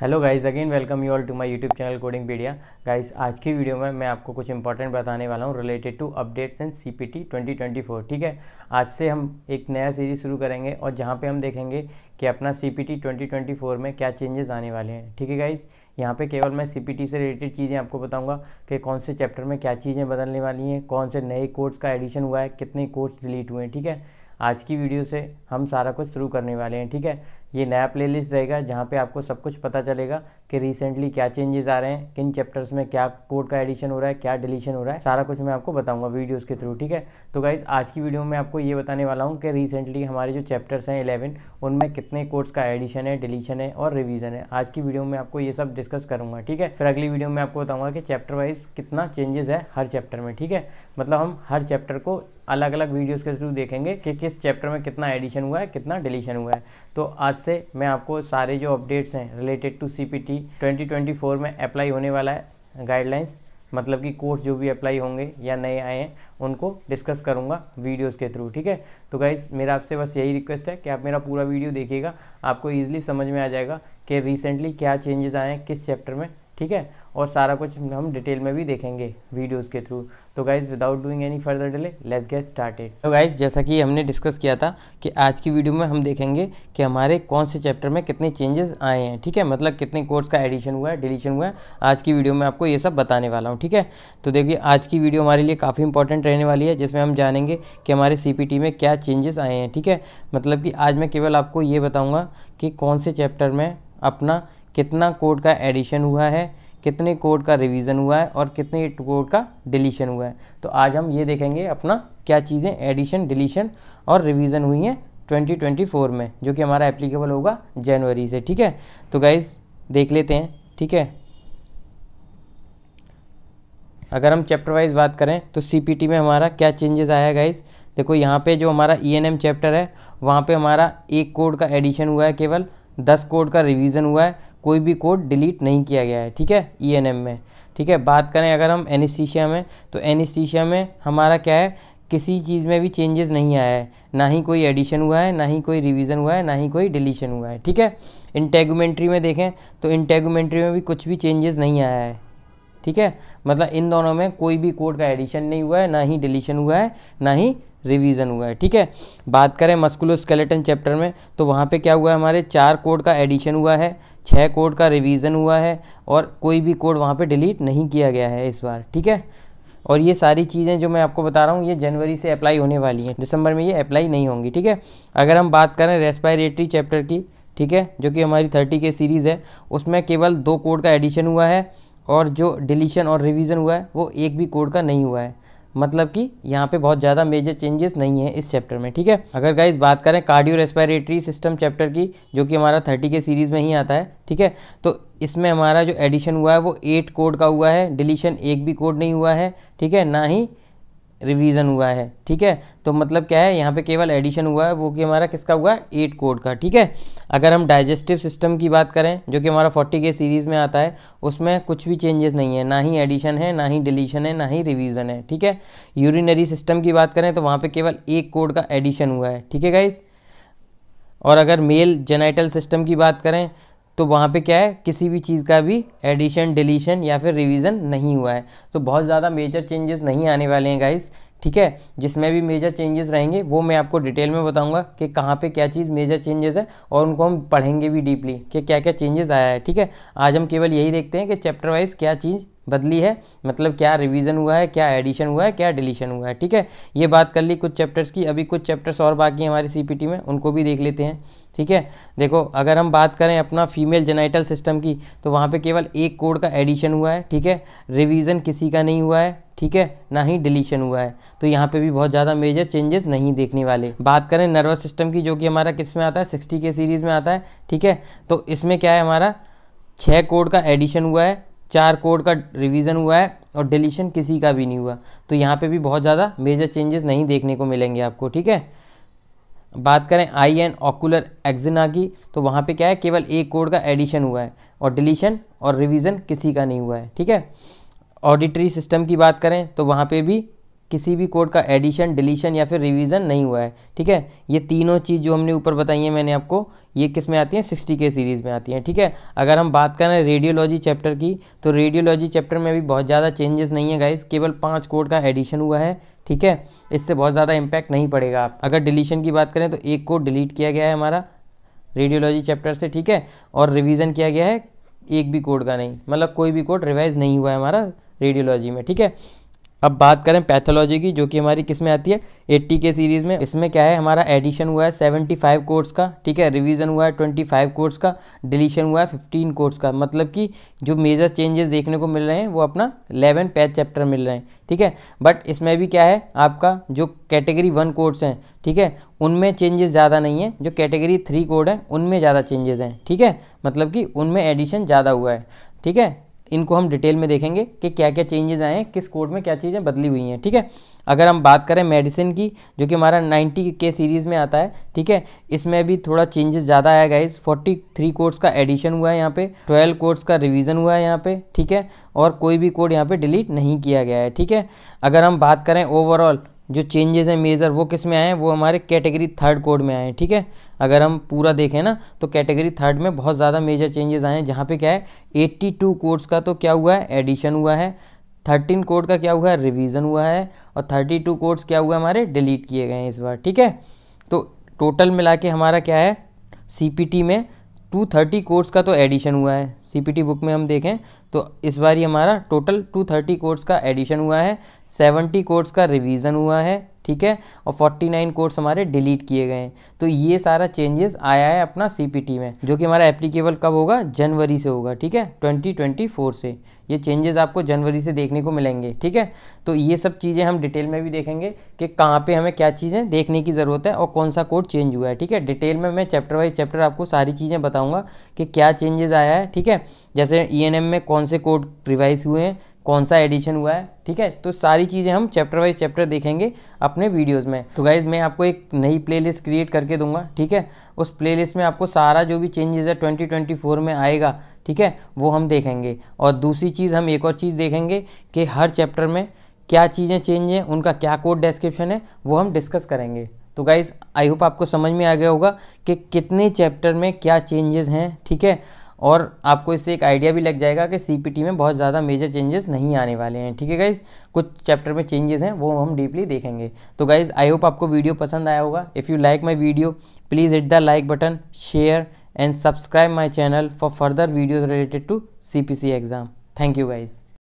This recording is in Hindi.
Hello guys, again welcome you all to my YouTube channel Codingpedia. Guys, आज की वीडियो में मैं आपको कुछ इंपॉर्टेंट बताने वाला हूँ related to updates in CPT 2024। ठीक है, आज से हम एक नया सीरीज शुरू करेंगे और जहाँ पे हम देखेंगे कि अपना सीपीटी 2024 में क्या चेंजेस आने वाले हैं। ठीक है गाइस, यहाँ पे केवल मैं सीपीटी से रिलेटेड चीज़ें आपको बताऊंगा कि कौन से चैप्टर में क्या चीज़ें बदलने वाली हैं, कौन से नए कोर्स का एडिशन हुआ है, कितने कोर्स डिलीट हुए हैं। ठीक है, आज की वीडियो से हम सारा कुछ शुरू करने वाले हैं। ठीक है, ये नया प्लेलिस्ट रहेगा जहाँ पे आपको सब कुछ पता चलेगा कि रिसेंटली क्या चेंजेस आ रहे हैं, किन चैप्टर्स में क्या कोड का एडिशन हो रहा है, क्या डिलीशन हो रहा है, सारा कुछ मैं आपको बताऊंगा वीडियोस के थ्रू। ठीक है, तो गाइज आज की वीडियो में आपको ये बताने वाला हूँ कि रिसेंटली हमारे जो चैप्टर्स हैं 11 उनमें कितने कोड्स का एडिशन है, डिलीशन है और रिवीजन है। आज की वीडियो में आपको ये सब डिस्कस करूँगा। ठीक है, फिर अगली वीडियो में आपको बताऊँगा कि चैप्टर वाइज कितना चेंजेस है हर चैप्टर में। ठीक है, मतलब हम हर चैप्टर को अलग अलग वीडियोस के थ्रू देखेंगे कि किस चैप्टर में कितना एडिशन हुआ है, कितना डिलीशन हुआ है। तो आज से मैं आपको सारे जो अपडेट्स हैं रिलेटेड टू सीपीटी 2024 में अप्लाई होने वाला है गाइडलाइंस, मतलब कि कोर्स जो भी अप्लाई होंगे या नए आए हैं उनको डिस्कस करूंगा वीडियोस के थ्रू। ठीक है, तो गाइस मेरा आपसे बस यही रिक्वेस्ट है कि आप मेरा पूरा वीडियो देखिएगा, आपको ईजिली समझ में आ जाएगा कि रिसेंटली क्या चेंजेस आए हैं किस चैप्टर में। ठीक है, और सारा कुछ हम डिटेल में भी देखेंगे वीडियोस के थ्रू। तो guys without doing any further delay let's get started. तो गाइज जैसा कि हमने डिस्कस किया था कि आज की वीडियो में हम देखेंगे कि हमारे कौन से चैप्टर में कितने चेंजेस आए हैं। ठीक है, मतलब कितने कोर्स का एडिशन हुआ है, डिलीशन हुआ है। आज की वीडियो में आपको ये सब बताने वाला हूँ। ठीक है, तो देखिए आज की वीडियो हमारे लिए काफ़ी इंपॉर्टेंट रहने वाली है, जिसमें हम जानेंगे कि हमारे सीपीटी में क्या चेंजेस आए हैं। ठीक है, मतलब कि आज मैं केवल आपको ये बताऊँगा कि कौन से चैप्टर में अपना कितना कोड का एडिशन हुआ है, कितने कोड का रिवीजन हुआ है और कितने कोड का डिलीशन हुआ है। तो आज हम ये देखेंगे अपना क्या चीज़ें एडिशन, डिलीशन और रिवीजन हुई हैं 2024 में, जो कि हमारा एप्लीकेबल होगा जनवरी से। ठीक है, तो गाइज देख लेते हैं। ठीक है, अगर हम चैप्टर वाइज बात करें तो सीपीटी में हमारा क्या चेंजेस आया है गाइज, देखो यहाँ पे जो हमारा ईएनएम चैप्टर है वहाँ पे हमारा एक कोड का एडिशन हुआ है, केवल 10 कोड का रिवीजन हुआ है, कोई भी कोड डिलीट नहीं किया गया है। ठीक है, ईएनएम में। ठीक है, बात करें अगर हम एनेस्थीसिया में, तो एनेस्थीसिया में हमारा क्या है, किसी चीज़ में भी चेंजेस नहीं आया है, ना ही कोई एडिशन हुआ है, ना ही कोई रिवीजन हुआ है, ना ही कोई डिलीशन हुआ है। ठीक है, इंटेगुमेंट्री में देखें तो इंटेगुमेंट्री में भी कुछ भी चेंजेस नहीं आया है। ठीक है, मतलब इन दोनों में कोई भी कोड का एडिशन नहीं हुआ है, ना ही डिलीशन हुआ है, ना ही रिवीजन हुआ है। ठीक है, बात करें मस्कुलोस्केलेटन चैप्टर में तो वहाँ पे क्या हुआ है, हमारे 4 कोड का एडिशन हुआ है, 6 कोड का रिवीजन हुआ है और कोई भी कोड वहाँ पे डिलीट नहीं किया गया है इस बार। ठीक है, और ये सारी चीज़ें जो मैं आपको बता रहा हूँ ये जनवरी से अप्लाई होने वाली हैं, दिसंबर में ये अप्लाई नहीं होंगी। ठीक है, अगर हम बात करें रेस्पिरेटरी चैप्टर की, ठीक है, जो कि हमारी 30 के सीरीज़ है, उसमें केवल 2 कोड का एडिशन हुआ है और जो डिलीशन और रिवीजन हुआ है वो एक भी कोड का नहीं हुआ है, मतलब कि यहाँ पे बहुत ज़्यादा मेजर चेंजेस नहीं है इस चैप्टर में। ठीक है, अगर गाइस बात करें कार्डियो रेस्पिरेटरी सिस्टम चैप्टर की, जो कि हमारा 30 के सीरीज़ में ही आता है, ठीक है, तो इसमें हमारा जो एडिशन हुआ है वो 8 कोड का हुआ है, डिलीशन एक भी कोड नहीं हुआ है। ठीक है, ना ही रिवीजन हुआ है। ठीक है, तो मतलब क्या है, यहाँ पे केवल एडिशन हुआ है, वो कि हमारा किसका हुआ है, 8 कोड का। ठीक है, अगर हम डाइजेस्टिव सिस्टम की बात करें, जो कि हमारा 40 के सीरीज़ में आता है, उसमें कुछ भी चेंजेस नहीं है, ना ही एडिशन है, ना ही डिलीशन है, ना ही रिवीजन है। ठीक है, यूरिनरी सिस्टम की बात करें तो वहाँ पे केवल 1 कोड का एडिशन हुआ है। ठीक है गाइस, और अगर मेल जेनाइटल सिस्टम की बात करें तो वहाँ पे क्या है, किसी भी चीज़ का भी एडिशन, डिलीशन या फिर रिवीजन नहीं हुआ है। तो बहुत ज़्यादा मेजर चेंजेस नहीं आने वाले हैं गाइस। ठीक है, जिसमें भी मेजर चेंजेस रहेंगे वो मैं आपको डिटेल में बताऊंगा कि कहाँ पे क्या चीज़ मेजर चेंजेस है, और उनको हम पढ़ेंगे भी डीपली कि क्या क्या चेंजेस आया है। ठीक है, आज हम केवल यही देखते हैं कि चैप्टर वाइज क्या चीज़ बदली है, मतलब क्या रिवीजन हुआ है, क्या एडिशन हुआ है, क्या डिलीशन हुआ है। ठीक है, ये बात कर ली कुछ चैप्टर्स की, अभी कुछ चैप्टर्स और बाकी हैं हमारी सीपीटी में, उनको भी देख लेते हैं। ठीक है, देखो अगर हम बात करें अपना फीमेल जेनाइटल सिस्टम की, तो वहाँ पे केवल 1 कोड का एडिशन हुआ है। ठीक है, रिवीजन किसी का नहीं हुआ है। ठीक है, ना ही डिलीशन हुआ है, तो यहाँ पे भी बहुत ज़्यादा मेजर चेंजेस नहीं देखने वाले। बात करें नर्वस सिस्टम की, जो कि हमारा किस में आता है, 60 के सीरीज़ में आता है। ठीक है, तो इसमें क्या है, हमारा 6 कोड का एडिशन हुआ है, 4 कोड का रिवीजन हुआ है और डिलीशन किसी का भी नहीं हुआ, तो यहाँ पे भी बहुत ज़्यादा मेजर चेंजेस नहीं देखने को मिलेंगे आपको। ठीक है, बात करें आई एंड ऑकुलर एक्जिना की, तो वहाँ पे क्या है, केवल 1 कोड का एडिशन हुआ है और डिलीशन और रिवीजन किसी का नहीं हुआ है। ठीक है, ऑडिटरी सिस्टम की बात करें तो वहाँ पे भी किसी भी कोड का एडिशन, डिलीशन या फिर रिवीजन नहीं हुआ है। ठीक है, ये तीनों चीज़ जो हमने ऊपर बताई है मैंने आपको, ये किस में आती हैं, 60K सीरीज़ में आती हैं। ठीक है, अगर हम बात करें रेडियोलॉजी चैप्टर की, तो रेडियोलॉजी चैप्टर में भी बहुत ज़्यादा चेंजेस नहीं है गाइस, केवल 5 कोड का एडिशन हुआ है। ठीक है, इससे बहुत ज़्यादा इम्पैक्ट नहीं पड़ेगा। आप अगर डिलीशन की बात करें तो एक कोड डिलीट किया गया है हमारा रेडियोलॉजी चैप्टर से। ठीक है, और रिवीजन किया गया है एक भी कोड का नहीं, मतलब कोई भी कोड रिवाइज नहीं हुआ है हमारा रेडियोलॉजी में। ठीक है, अब बात करें पैथोलॉजी की, जो कि हमारी किस में आती है, 80K सीरीज़ में। इसमें क्या है, हमारा एडिशन हुआ है 75 कोड्स का। ठीक है, रिवीजन हुआ है 25 कोड्स का, डिलीशन हुआ है 15 कोड्स का। मतलब कि जो मेजर चेंजेस देखने को मिल रहे हैं वो अपना 11 पैच चैप्टर मिल रहे हैं। ठीक है, बट इसमें भी क्या है, आपका जो कैटेगरी 1 कोड्स हैं, ठीक है, उनमें चेंजेस ज़्यादा नहीं है। जो कैटेगरी 3 कोड है उनमें ज़्यादा चेंजेस हैं। ठीक है, मतलब कि उनमें एडिशन ज़्यादा हुआ है। ठीक है, इनको हम डिटेल में देखेंगे कि क्या क्या चेंजेस आए हैं, किस कोड में क्या चीज़ें बदली हुई हैं। ठीक है, अगर हम बात करें मेडिसिन की, जो कि हमारा 90K सीरीज़ में आता है। ठीक है, इसमें भी थोड़ा चेंजेस ज़्यादा आया गाइस, 43 कोड्स का एडिशन हुआ है यहाँ पे, 12 कोड्स का रिवीजन हुआ है यहाँ पे। ठीक है, और कोई भी कोड यहाँ पे डिलीट नहीं किया गया है। ठीक है, अगर हम बात करें ओवरऑल जो चेंजेस हैं मेजर, वो किस में आए हैं, वो हमारे कैटेगरी 3 कोड में आए हैं। ठीक है, अगर हम पूरा देखें ना तो कैटेगरी 3 में बहुत ज़्यादा मेजर चेंजेस आए हैं, जहाँ पे क्या है 82 कोड्स का तो क्या हुआ है, एडिशन हुआ है, 13 कोड का क्या हुआ है, रिवीजन हुआ है, और 32 कोड्स क्या हुआ है, हमारे डिलीट किए गए हैं इस बार। ठीक है, तो टोटल मिला के हमारा क्या है, CPT में 230 कोड्स का तो एडिशन हुआ है। CPT बुक में हम देखें तो इस बार ही हमारा टोटल 230 कोड्स का एडिशन हुआ है, 70 कोड्स का रिवीजन हुआ है। ठीक है, और 49 कोड्स हमारे डिलीट किए गए हैं। तो ये सारा चेंजेस आया है अपना CPT में, जो कि हमारा एप्लीकेबल कब होगा, जनवरी से होगा। ठीक है, 2024 से ये चेंजेस आपको जनवरी से देखने को मिलेंगे। ठीक है, तो ये सब चीज़ें हम डिटेल में भी देखेंगे कि कहाँ पे हमें क्या चीज़ें देखने की ज़रूरत है और कौन सा कोड चेंज हुआ है। ठीक है, डिटेल में मैं चैप्टर वाइज चैप्टर आपको सारी चीज़ें बताऊँगा कि क्या चेंजेस आया है। ठीक है, जैसे ENM में कौन से कोड रिवाइज हुए हैं, कौन सा एडिशन हुआ है। ठीक है, तो सारी चीज़ें हम चैप्टर वाइज चैप्टर देखेंगे अपने वीडियोस में। तो गाइज़ मैं आपको एक नई प्लेलिस्ट क्रिएट करके दूंगा। ठीक है, उस प्लेलिस्ट में आपको सारा जो भी चेंजेस है 2024 में आएगा, ठीक है, वो हम देखेंगे। और दूसरी चीज़, हम एक और चीज़ देखेंगे कि हर चैप्टर में क्या चीज़ें चेंज हैं, उनका क्या कोड डिस्क्रिप्शन है, वो हम डिस्कस करेंगे। तो गाइज़ आई होप आपको समझ में आ गया होगा कि कितने चैप्टर में क्या चेंजेस हैं। ठीक है, और आपको इससे एक आइडिया भी लग जाएगा कि CPT में बहुत ज़्यादा मेजर चेंजेस नहीं आने वाले हैं। ठीक है गाइज़, कुछ चैप्टर में चेंजेस हैं वो हम डीपली देखेंगे। तो गाइज़ आई होप आपको वीडियो पसंद आया होगा। If you like my video please hit the like button, share and subscribe my channel for further videos related to CPC exam. Thank you guys.